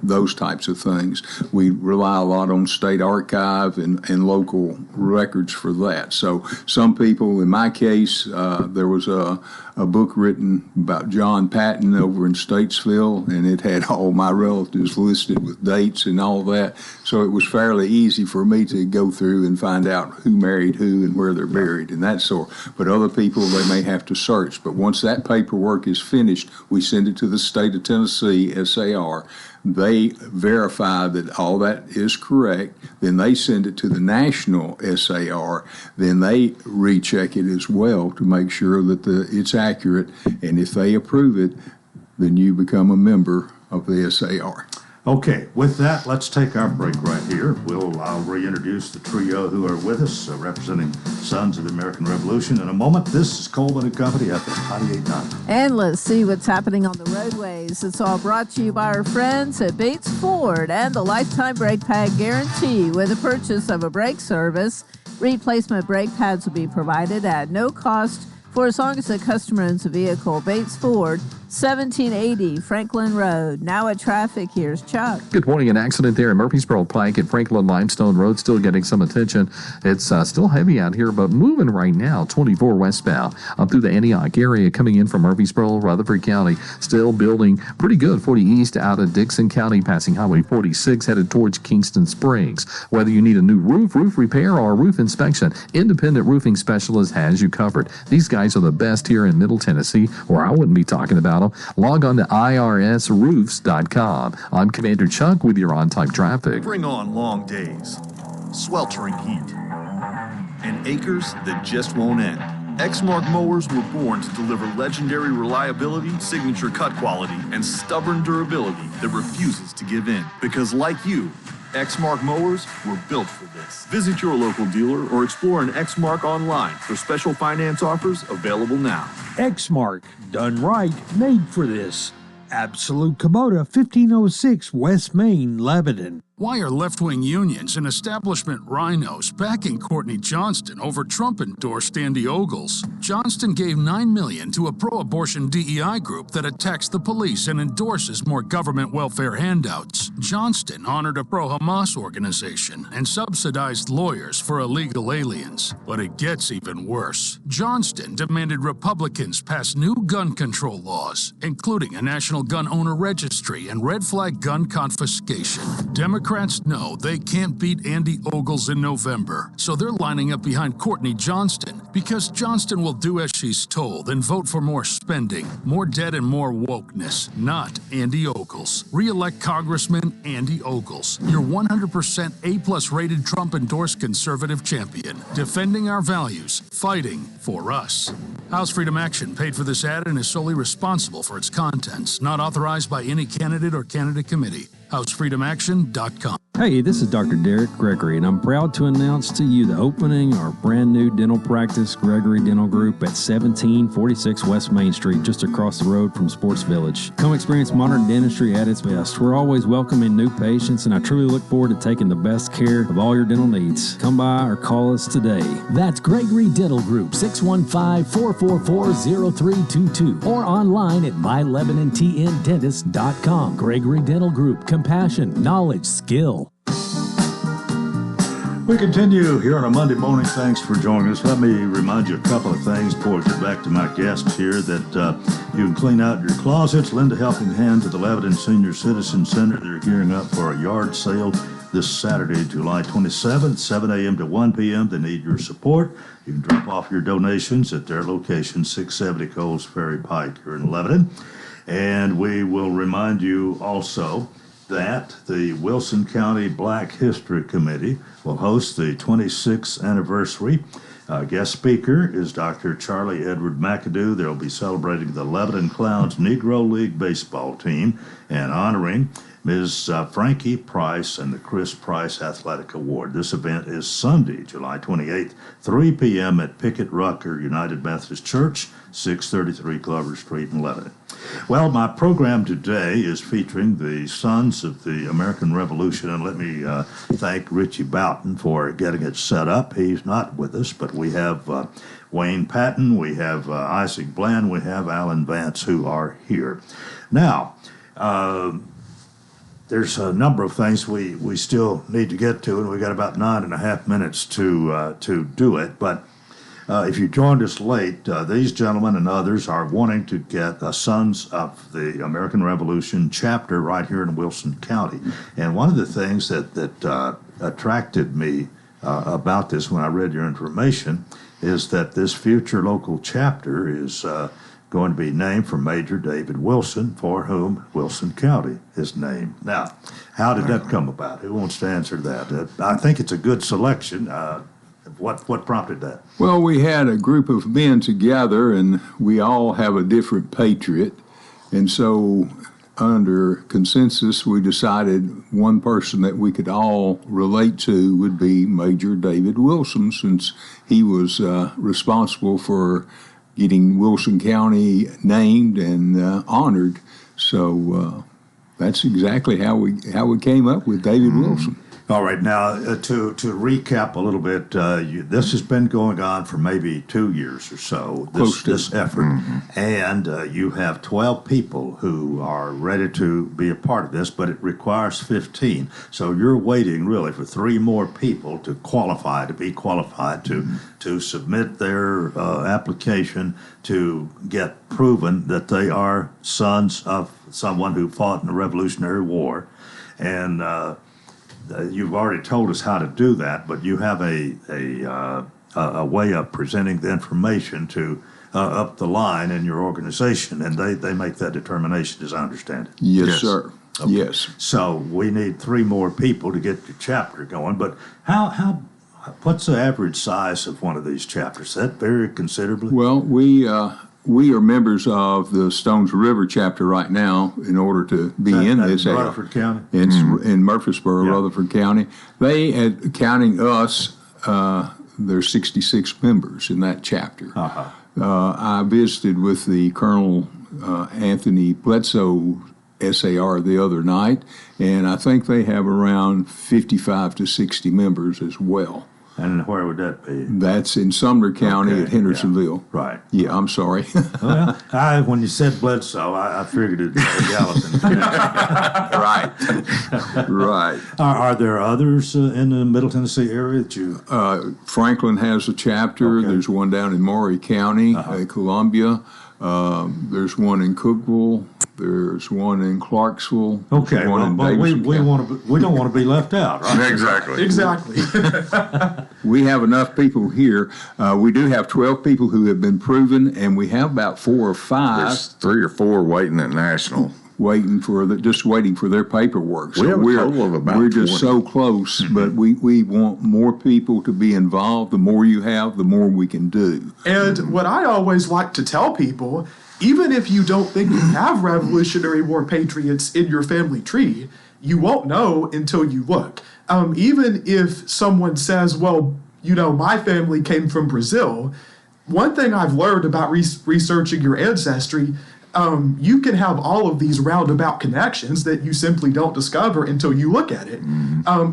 those types of things. We rely a lot on state archive and local records for that. So some people, in my case, there was a book written about John Patton over in Statesville, and it had all my relatives listed with dates and all that. So it was fairly easy for me to go through and find out who married who and where they're buried and that sort. But other people, they may have to search. But once that paperwork is finished, we send it to the state of Tennessee, SAR. They verify that all that is correct. Then they send it to the national SAR. Then they recheck it as well to make sure that it's accurate. And if they approve it, then you become a member of the SAR. Okay, with that, let's take our break right here. I'll reintroduce the trio who are with us, representing Sons of the American Revolution in a moment. This is Coleman and Company, FM 98.9. And let's see what's happening on the roadways. It's all brought to you by our friends at Bates Ford and the Lifetime Brake Pad Guarantee. With the purchase of a brake service, replacement brake pads will be provided at no cost for as long as the customer owns a vehicle. Bates Ford, 1780 Franklin Road. Now at traffic, here's Chuck. Good morning. An accident there in Murfreesboro Plank at Franklin Limestone Road, still getting some attention. It's still heavy out here, but moving right now, 24 westbound up through the Antioch area, coming in from Murfreesboro, Rutherford County. Still building pretty good 40 east out of Dixon County, passing Highway 46, headed towards Kingston Springs. Whether you need a new roof repair, or a roof inspection, Independent Roofing Specialist has you covered. These guys are the best here in Middle Tennessee, or I wouldn't be talking about them. Log on to irsroofs.com. I'm Commander Chuck with your on-time traffic. Bring on long days, sweltering heat, and acres that just won't end. Exmark mowers were born to deliver legendary reliability, signature cut quality, and stubborn durability that refuses to give in. Because like you, Exmark mowers were built for this. Visit your local dealer or explore an Exmark online for special finance offers available now. Exmark, done right, made for this. Absolute Kubota, 1506 West Main, Lebanon. Why are left-wing unions and establishment rhinos backing Courtney Johnston over Trump-endorsed Andy Ogles? Johnston gave $9 million to a pro-abortion DEI group that attacks the police and endorses more government welfare handouts. Johnston honored a pro-Hamas organization and subsidized lawyers for illegal aliens. But it gets even worse. Johnston demanded Republicans pass new gun control laws, including a national gun owner registry and red flag gun confiscation. Democrats know they can't beat Andy Ogles in November, so they're lining up behind Courtney Johnston because Johnston will do as she's told and vote for more spending, more debt, and more wokeness, not Andy Ogles. Re-elect Congressman Andy Ogles, your 100% A-plus rated Trump-endorsed conservative champion, defending our values, fighting for us. House Freedom Action paid for this ad and is solely responsible for its contents, not authorized by any candidate or candidate committee. HouseFreedomAction.com. Hey, this is Dr. Derek Gregory, and I'm proud to announce to you the opening of our brand new dental practice, Gregory Dental Group, at 1746 West Main Street, just across the road from Sports Village. Come experience modern dentistry at its best. We're always welcoming new patients, and I truly look forward to taking the best care of all your dental needs. Come by or call us today. That's Gregory Dental Group, 615-444-0322, or online at myLebanonTNDentist.com. Gregory Dental Group, compassion, knowledge, skill. We continue here on a Monday morning. Thanks for joining us. Let me remind you a couple of things before we get back to my guests here, that you can clean out your closets, lend a helping hand to the Lebanon Senior Citizen Center. They're gearing up for a yard sale this Saturday, July 27th, 7 a.m. to 1 p.m. They need your support. You can drop off your donations at their location, 670 Coles Ferry Pike here in Lebanon. And we will remind you also that the Wilson County Black History Committee will host the 26th anniversary. Guest speaker is Dr. Charlie Edward McAdoo. They'll be celebrating the Lebanon Clowns Negro League baseball team and honoring Ms. Frankie Price and the Chris Price Athletic Award. This event is Sunday, July 28th, 3 p.m. at Pickett Rucker United Methodist Church, 633 Glover Street in Lebanon. Well, my program today is featuring the Sons of the American Revolution, and let me thank Richie Boughton for getting it set up. He's not with us, but we have Wayne Patton, we have Isaac Bland, we have Alan Vance, who are here. Now, there's a number of things we still need to get to, and we got about 9.5 minutes to do it, but if you joined us late, these gentlemen and others are wanting to get a Sons of the American Revolution chapter right here in Wilson County. And one of the things that attracted me about this when I read your information is that this future local chapter is going to be named for Major David Wilson, for whom Wilson County is named. Now, how did that come about? Who wants to answer that? I think it's a good selection. What prompted that? Well, we had a group of men together, and we all have a different patriot. And so under consensus, we decided one person that we could all relate to would be Major David Wilson, since he was responsible for getting Wilson County named and honored. So that's exactly how we came up with David Wilson. All right. Now, to recap a little bit, this has been going on for maybe 2 years or so, this effort. Mm-hmm. And you have 12 people who are ready to be a part of this, but it requires 15. So you're waiting really for 3 more people to be qualified to submit their application to get proven that they are sons of someone who fought in the Revolutionary War. And you've already told us how to do that, but you have a way of presenting the information to up the line in your organization, and they make that determination, as I understand it. Yes, sir. Okay. Yes. So we need 3 more people to get the chapter going. But what's the average size of one of these chapters? That vary considerably? Well, we we are members of the Stones River chapter right now in order to be in this area. Rutherford County? In Murfreesboro, Rutherford County. They, counting us, there's 66 members in that chapter. I visited with the Colonel Anthony Bledsoe SAR the other night, and I think they have around 55 to 60 members as well. And where would that be? That's in Sumner County at Hendersonville. Yeah. Right. Yeah, I'm sorry. Well, when you said Bledsoe, I figured it was Gallatin. Right. Are there others in the Middle Tennessee area that you? Franklin has a chapter. Okay. There's one down in Maury County, Columbia. There's one in Cookeville. There's one in Clarksville. Okay, we don't want to be left out, right? Exactly. We have enough people here. We do have 12 people who have been proven, and we have about 4 or 5. There's 3 or 4 waiting at national. Waiting for their paperwork. So we have a total of about we're just 20. so close, but we want more people to be involved. The more you have, the more we can do. And what I always like to tell people, even if you don't think you have Revolutionary War patriots in your family tree, you won't know until you look. Even if someone says, well, my family came from Brazil, one thing I've learned about researching your ancestry, you can have all of these roundabout connections that you simply don't discover until you look at it.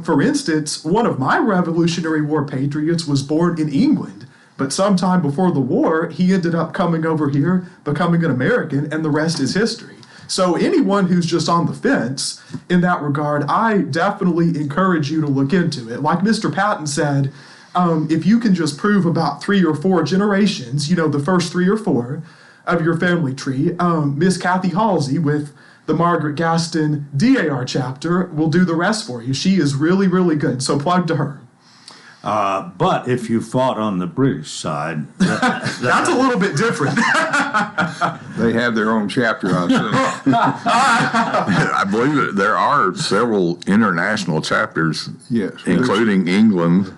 For instance, one of my Revolutionary War patriots was born in England, but sometime before the war, he ended up coming over here, becoming an American, and the rest is history. So anyone who's just on the fence in that regard, I definitely encourage you to look into it. Like Mr. Patton said, if you can just prove about 3 or 4 generations, the first 3 or 4 of your family tree, Miss Kathy Halsey with the Margaret Gaston DAR chapter will do the rest for you. She is really, really good. So plug to her. But if you fought on the British side, that's a little bit different. They have their own chapter, I assume. I believe that there are several international chapters, yes, including England,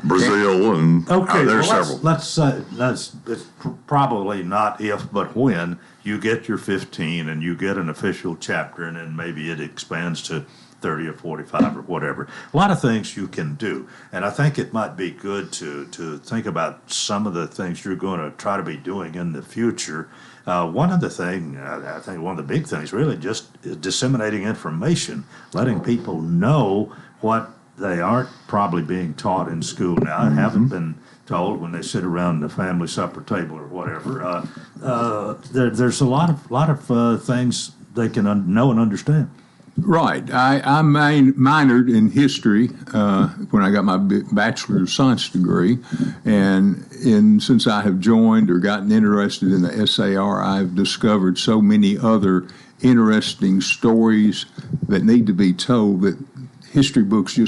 Brazil, and there's several. Let's it's probably not if, but when you get your 15 and you get an official chapter, and then maybe it expands to 30 or 45 or whatever. A lot of things you can do. And I think it might be good to think about some of the things you're going to try to be doing in the future. One of the things, I think one of the big things really just is disseminating information, letting people know what they aren't probably being taught in school now and haven't been told when they sit around the family supper table or whatever. There's a lot of things they can know and understand. Right. I minored in history when I got my Bachelor of Science degree, and since I have joined or gotten interested in the SAR, I've discovered so many other interesting stories that need to be told that history books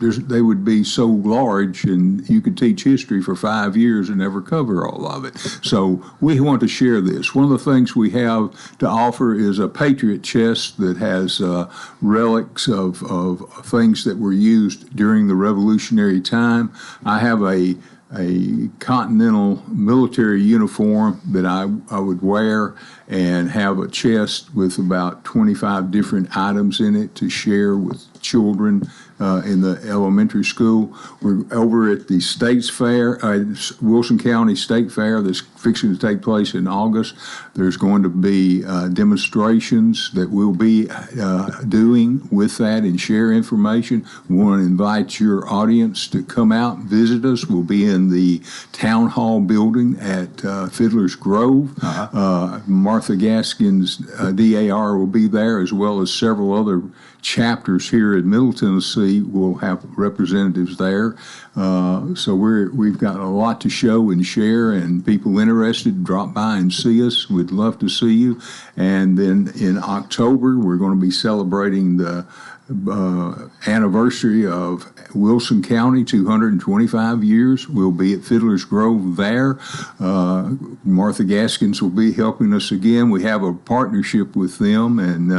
they would be so large, and you could teach history for 5 years and never cover all of it. So we want to share this. One of the things we have to offer is a Patriot chest that has relics of things that were used during the Revolutionary time. I have a Continental military uniform that I would wear and have a chest with about 25 different items in it to share with children in the elementary school. We're over at the States Fair, Wilson County State Fair that's fixing to take place in August. There's going to be demonstrations that we'll be doing with that and share information. We want to invite your audience to come out and visit us. We'll be in the Town Hall building at Fiddler's Grove. Martha Gaskin's DAR will be there, as well as several other chapters here in Middle Tennessee will have representatives there. So we've got a lot to show and share, and people interested, drop by and see us. We'd love to see you. And then in October, we're going to be celebrating the anniversary of Wilson County, 225 years. We'll be at Fiddler's Grove there. Martha Gaskins will be helping us again. We have a partnership with them, and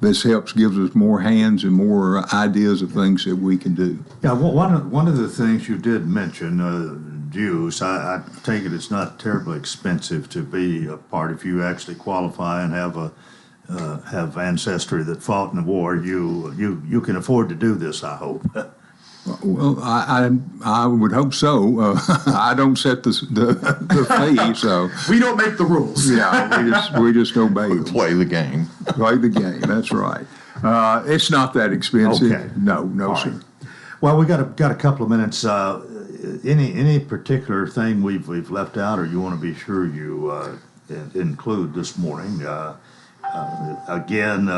this gives us more hands and more ideas of things that we can do. Yeah, well, one of the things you did mention, dues, I take it it's not terribly expensive to be a part. If you actually qualify and have ancestry that fought in the war, you can afford to do this, I hope. Well, I would hope so. I don't set the fee, so we don't make the rules. Yeah, we just obey. We play the game. Play the game. That's right. It's not that expensive. Okay. No, All sir. right. Well, we got a couple of minutes. Any particular thing we've left out, or you want to be sure you include this morning? Again.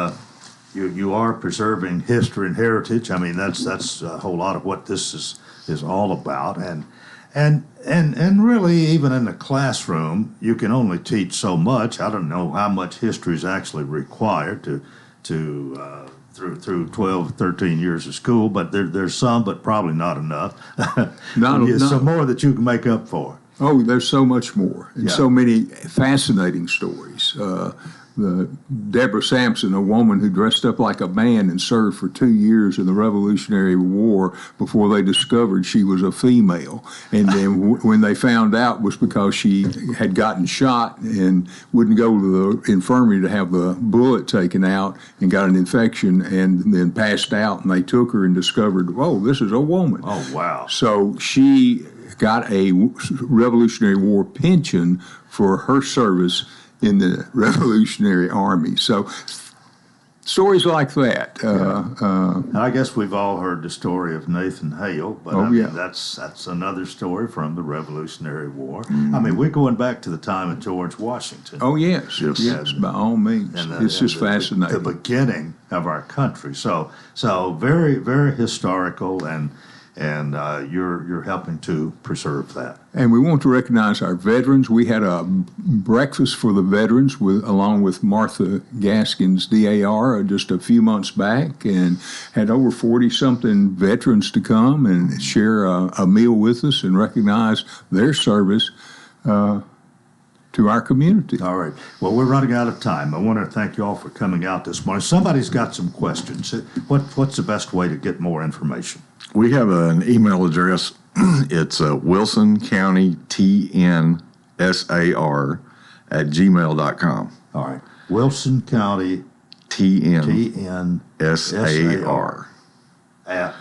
You are preserving history and heritage. I mean, that's a whole lot of what this is all about. And really, even in the classroom, you can only teach so much. I don't know how much history is actually required through 12, 13 years of school, but there's some, but probably not enough. Some more that you can make up for. Oh, there's so much more, and so many fascinating stories. Deborah Sampson, a woman who dressed up like a man and served for 2 years in the Revolutionary War before they discovered she was a female. And then when they found out was because she had gotten shot and wouldn't go to the infirmary to have the bullet taken out and got an infection and then passed out. And they took her and discovered, oh, this is a woman. Oh, wow. So she got a Revolutionary War pension for her service in the Revolutionary Army. So stories like that. I guess we've all heard the story of Nathan Hale, but that's another story from the Revolutionary War. I mean, we're going back to the time of George Washington. Oh, yes, by all means. It's just fascinating. The beginning of our country. So very, very historical, and you're helping to preserve that. And we want to recognize our veterans. We had a breakfast for the veterans along with Martha Gaskins, DAR, just a few months back, and had over 40-something veterans to come and share a meal with us and recognize their service to our community. All right. Well, we're running out of time. I want to thank you all for coming out this morning. Somebody's got some questions. What's the best way to get more information? We have an email address. It's Wilson County TNSAR @gmail.com. All right. Wilson County TNSAR at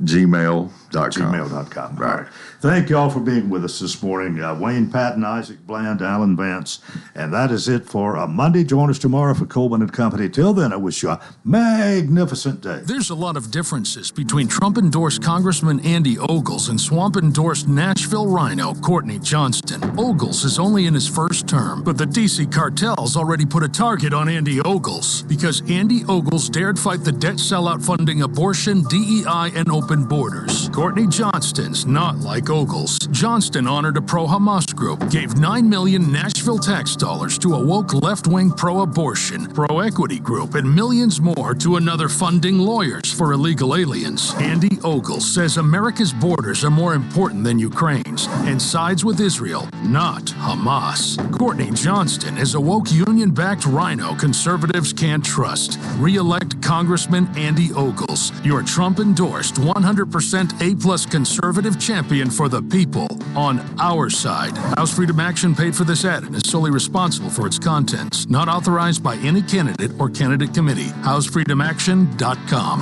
gmail.com. gmail.com. All right. Thank you all for being with us this morning. Wayne Patton, Isaac Bland, Alan Vance. And that is it for a Monday. Join us tomorrow for Coleman and Company. Till then, I wish you a magnificent day. There's a lot of differences between Trump-endorsed Congressman Andy Ogles and Swamp-endorsed Nashville Rhino Courtney Johnston. Ogles is only in his first term, but the D.C. cartel's already put a target on Andy Ogles because Andy Ogles dared fight the debt sellout funding abortion, DEI, and open borders. Courtney Johnston's not like Ogles. Johnston honored a pro-Hamas group, gave $9 million Nashville tax dollars to a woke left-wing pro-abortion, pro-equity group, and millions more to another funding lawyers for illegal aliens. Andy Ogles says America's borders are more important than Ukraine's and sides with Israel, not Hamas. Courtney Johnston is a woke union-backed rhino conservatives can't trust. Re-elect Congressman Andy Ogles, your Trump-endorsed 100% A-plus conservative champion for the people on our side. House Freedom Action paid for this ad and is solely responsible for its contents. Not authorized by any candidate or candidate committee. HouseFreedomAction.com.